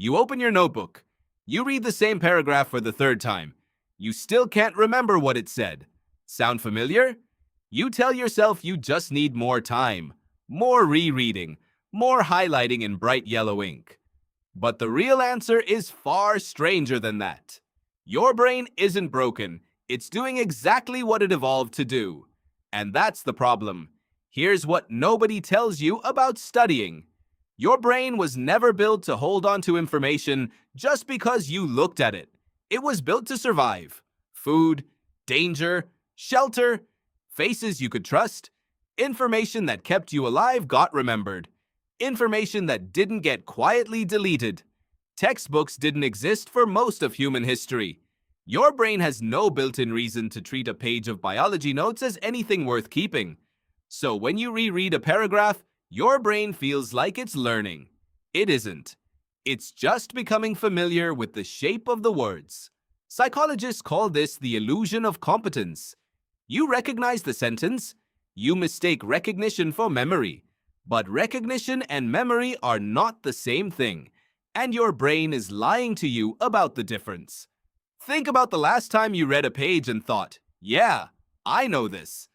You open your notebook. You read the same paragraph for the third time. You still can't remember what it said. Sound familiar? You tell yourself you just need more time, more rereading, more highlighting in bright yellow ink. But the real answer is far stranger than that. Your brain isn't broken. It's doing exactly what it evolved to do. And that's the problem. Here's what nobody tells you about studying. Your brain was never built to hold on to information just because you looked at it. It was built to survive. Food, danger, shelter, faces you could trust. Information that kept you alive got remembered. Information that didn't get quietly deleted. Textbooks didn't exist for most of human history. Your brain has no built-in reason to treat a page of biology notes as anything worth keeping. So when you reread a paragraph, your brain feels like it's learning. It isn't. It's just becoming familiar with the shape of the words. Psychologists call this the illusion of competence. You recognize the sentence. You mistake recognition for memory. But recognition and memory are not the same thing, and your brain is lying to you about the difference. Think about the last time you read a page and thought, "Yeah, I know this."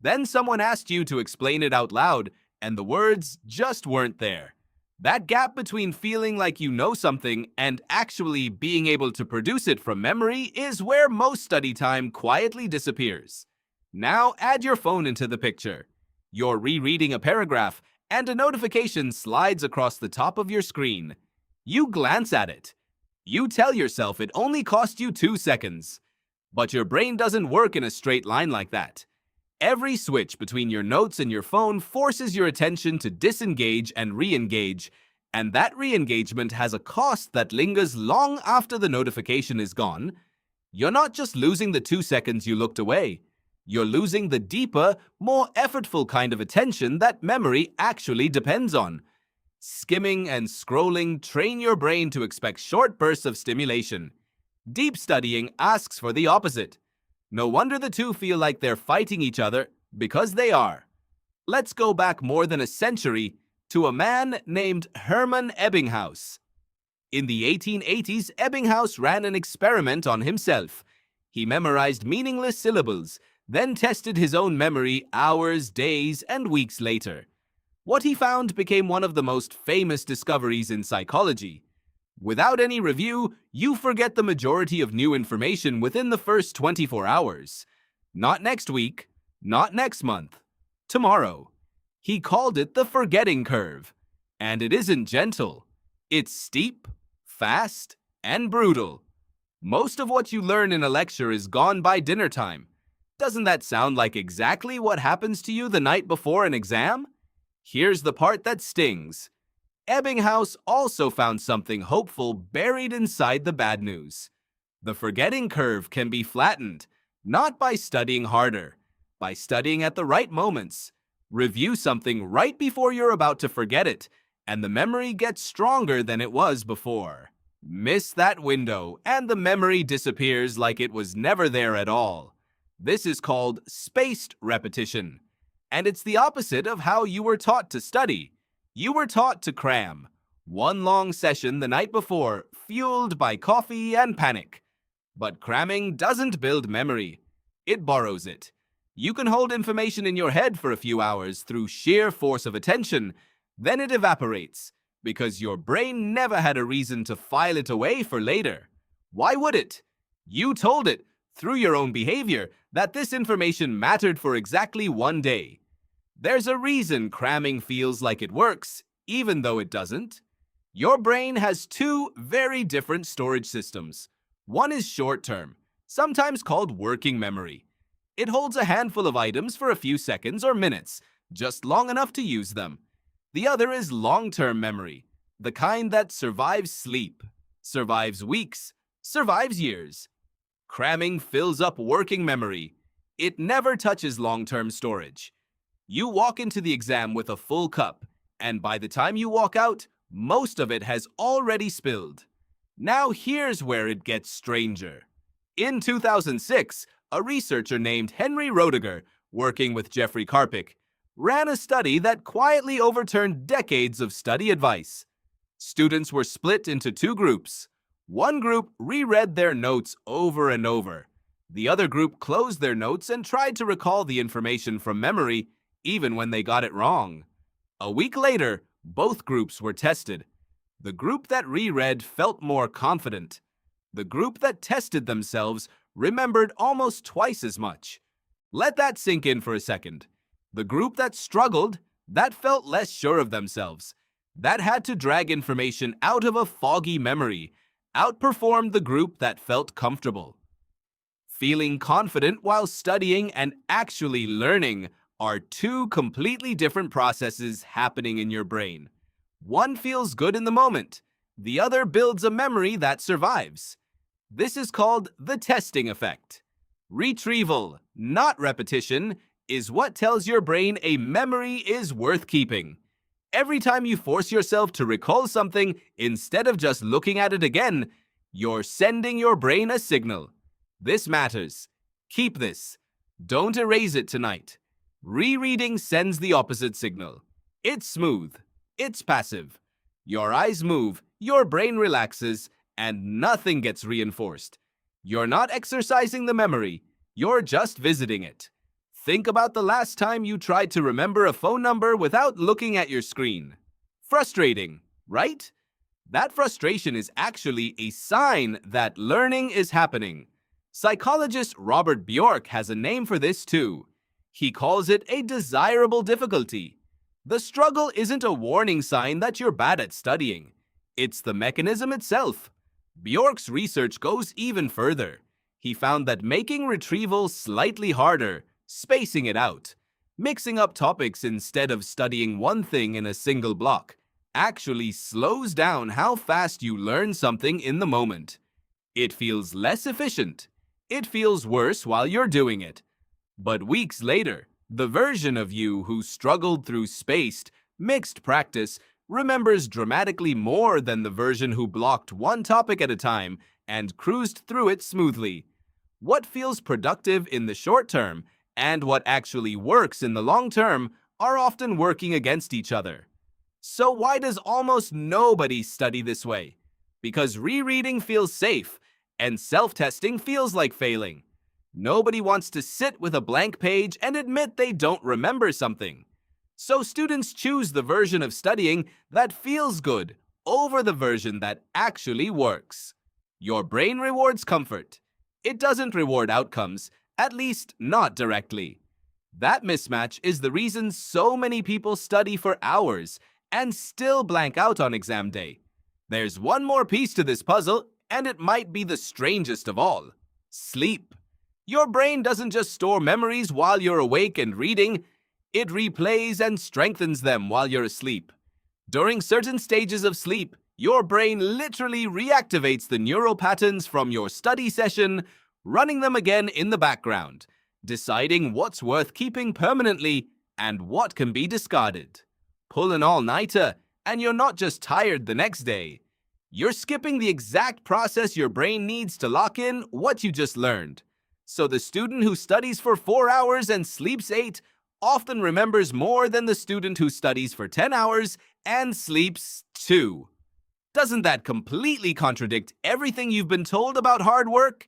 Then someone asked you to explain it out loud, and the words just weren't there. That gap between feeling like you know something and actually being able to produce it from memory is where most study time quietly disappears. Now add your phone into the picture. You're rereading a paragraph, and a notification slides across the top of your screen. You glance at it. You tell yourself it only cost you 2 seconds. But your brain doesn't work in a straight line like that. Every switch between your notes and your phone forces your attention to disengage and re-engage, and that re-engagement has a cost that lingers long after the notification is gone. You're not just losing the 2 seconds you looked away. You're losing the deeper, more effortful kind of attention that memory actually depends on. Skimming and scrolling train your brain to expect short bursts of stimulation. Deep studying asks for the opposite. No wonder the two feel like they're fighting each other, because they are. Let's go back more than a century to a man named Hermann Ebbinghaus. In the 1880s, Ebbinghaus ran an experiment on himself. He memorized meaningless syllables, then tested his own memory hours, days, and weeks later. What he found became one of the most famous discoveries in psychology. Without any review, you forget the majority of new information within the first 24 hours. Not next week, not next month, tomorrow. He called it the forgetting curve. And it isn't gentle. It's steep, fast, and brutal. Most of what you learn in a lecture is gone by dinner time. Doesn't that sound like exactly what happens to you the night before an exam? Here's the part that stings. Ebbinghaus also found something hopeful buried inside the bad news. The forgetting curve can be flattened, not by studying harder, by studying at the right moments. Review something right before you're about to forget it, and the memory gets stronger than it was before. Miss that window, and the memory disappears like it was never there at all. This is called spaced repetition, and it's the opposite of how you were taught to study. You were taught to cram. One long session the night before, fueled by coffee and panic. But cramming doesn't build memory. It borrows it. You can hold information in your head for a few hours through sheer force of attention. Then it evaporates, because your brain never had a reason to file it away for later. Why would it? You told it, through your own behavior, that this information mattered for exactly one day. There's a reason cramming feels like it works, even though it doesn't. Your brain has two very different storage systems. One is short-term, sometimes called working memory. It holds a handful of items for a few seconds or minutes, just long enough to use them. The other is long-term memory, the kind that survives sleep, survives weeks, survives years. Cramming fills up working memory. It never touches long-term storage. You walk into the exam with a full cup, and by the time you walk out, most of it has already spilled. Now here's where it gets stranger. In 2006, a researcher named Henry Roediger, working with Jeffrey Karpik, ran a study that quietly overturned decades of study advice. Students were split into two groups. One group reread their notes over and over. The other group closed their notes and tried to recall the information from memory, even when they got it wrong. A week later, both groups were tested. The group that reread felt more confident. The group that tested themselves remembered almost twice as much. Let that sink in for a second. The group that struggled, that felt less sure of themselves, that had to drag information out of a foggy memory, outperformed the group that felt comfortable. Feeling confident while studying and actually learning are two completely different processes happening in your brain. One feels good in the moment. The other builds a memory that survives. This is called the testing effect. Retrieval, not repetition, is what tells your brain a memory is worth keeping. Every time you force yourself to recall something instead of just looking at it again, you're sending your brain a signal. This matters. Keep this. Don't erase it tonight. Rereading sends the opposite signal. It's smooth. It's passive. Your eyes move, your brain relaxes, and nothing gets reinforced. You're not exercising the memory. You're just visiting it. Think about the last time you tried to remember a phone number without looking at your screen. Frustrating, right? That frustration is actually a sign that learning is happening. Psychologist Robert Bjork has a name for this too. He calls it a desirable difficulty. The struggle isn't a warning sign that you're bad at studying. It's the mechanism itself. Bjork's research goes even further. He found that making retrieval slightly harder, spacing it out, mixing up topics instead of studying one thing in a single block, actually slows down how fast you learn something in the moment. It feels less efficient. It feels worse while you're doing it. But weeks later, the version of you who struggled through spaced, mixed practice remembers dramatically more than the version who blocked one topic at a time and cruised through it smoothly. What feels productive in the short term and what actually works in the long term are often working against each other. So why does almost nobody study this way? Because rereading feels safe and self-testing feels like failing. Nobody wants to sit with a blank page and admit they don't remember something. So students choose the version of studying that feels good over the version that actually works. Your brain rewards comfort. It doesn't reward outcomes, at least not directly. That mismatch is the reason so many people study for hours and still blank out on exam day. There's one more piece to this puzzle, and it might be the strangest of all: sleep. Your brain doesn't just store memories while you're awake and reading, it replays and strengthens them while you're asleep. During certain stages of sleep, your brain literally reactivates the neural patterns from your study session, running them again in the background, deciding what's worth keeping permanently and what can be discarded. Pull an all-nighter, and you're not just tired the next day. You're skipping the exact process your brain needs to lock in what you just learned. So the student who studies for 4 hours and sleeps 8 often remembers more than the student who studies for 10 hours and sleeps 2. Doesn't that completely contradict everything you've been told about hard work?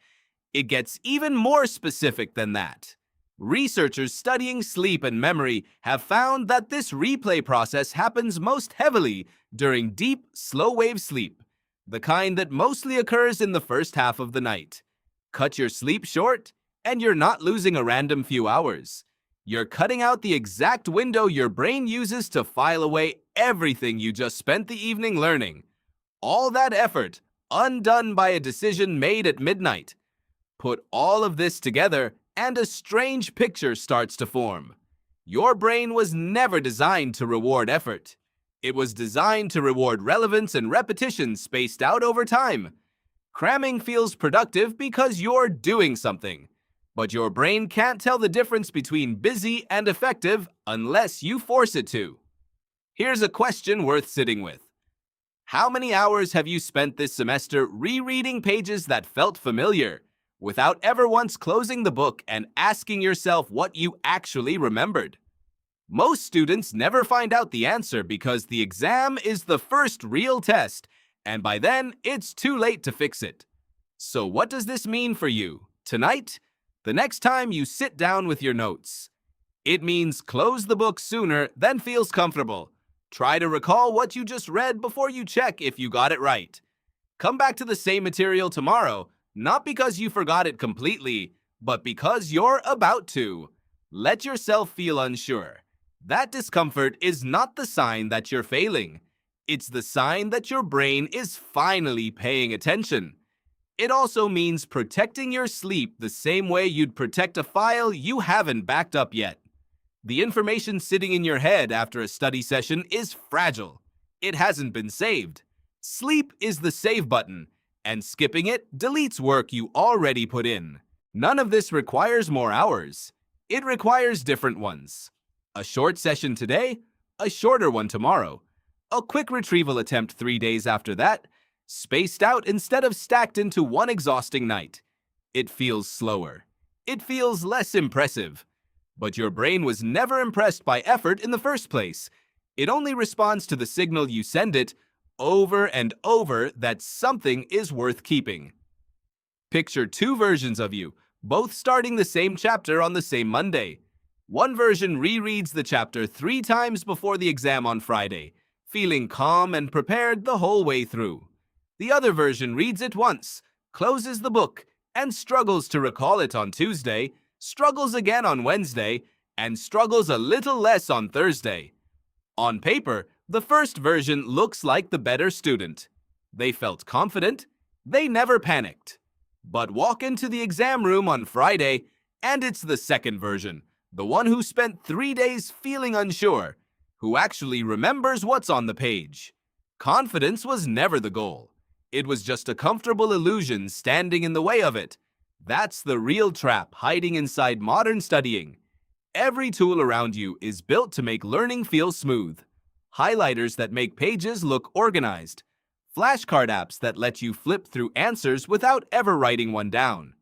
It gets even more specific than that. Researchers studying sleep and memory have found that this replay process happens most heavily during deep, slow-wave sleep, the kind that mostly occurs in the first half of the night. Cut your sleep short, and you're not losing a random few hours. You're cutting out the exact window your brain uses to file away everything you just spent the evening learning. All that effort, undone by a decision made at midnight. Put all of this together, and a strange picture starts to form. Your brain was never designed to reward effort. It was designed to reward relevance and repetition spaced out over time. Cramming feels productive because you're doing something, but your brain can't tell the difference between busy and effective unless you force it to. Here's a question worth sitting with. How many hours have you spent this semester rereading pages that felt familiar, without ever once closing the book and asking yourself what you actually remembered? Most students never find out the answer because the exam is the first real test, and by then, it's too late to fix it. So what does this mean for you? Tonight? The next time you sit down with your notes. It means close the book sooner than feels comfortable. Try to recall what you just read before you check if you got it right. Come back to the same material tomorrow, not because you forgot it completely, but because you're about to. Let yourself feel unsure. That discomfort is not the sign that you're failing. It's the sign that your brain is finally paying attention. It also means protecting your sleep the same way you'd protect a file you haven't backed up yet. The information sitting in your head after a study session is fragile. It hasn't been saved. Sleep is the save button, and skipping it deletes work you already put in. None of this requires more hours. It requires different ones. A short session today, a shorter one tomorrow. A quick retrieval attempt 3 days after that, spaced out instead of stacked into one exhausting night. It feels slower. It feels less impressive. But your brain was never impressed by effort in the first place. It only responds to the signal you send it over and over that something is worth keeping. Picture two versions of you, both starting the same chapter on the same Monday. One version rereads the chapter 3 times before the exam on Friday, feeling calm and prepared the whole way through. The other version reads it once, closes the book, and struggles to recall it on Tuesday, struggles again on Wednesday, and struggles a little less on Thursday. On paper, the first version looks like the better student. They felt confident. They never panicked. But walk into the exam room on Friday, and it's the second version, the one who spent 3 days feeling unsure, who actually remembers what's on the page. Confidence was never the goal. It was just a comfortable illusion standing in the way of it. That's the real trap hiding inside modern studying. Every tool around you is built to make learning feel smooth. Highlighters that make pages look organized. Flashcard apps that let you flip through answers without ever writing one down.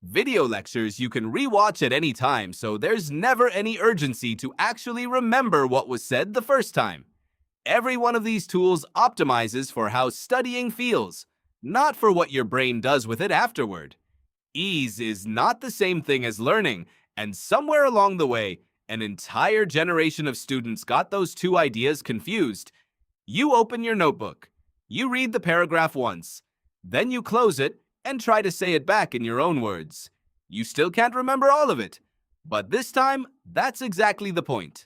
Video lectures you can rewatch at any time, so there's never any urgency to actually remember what was said the first time. Every one of these tools optimizes for how studying feels, not for what your brain does with it afterward. Ease is not the same thing as learning, and somewhere along the way, an entire generation of students got those two ideas confused. You open your notebook. You read the paragraph once. Then you close it and try to say it back in your own words. You still can't remember all of it. But this time, that's exactly the point.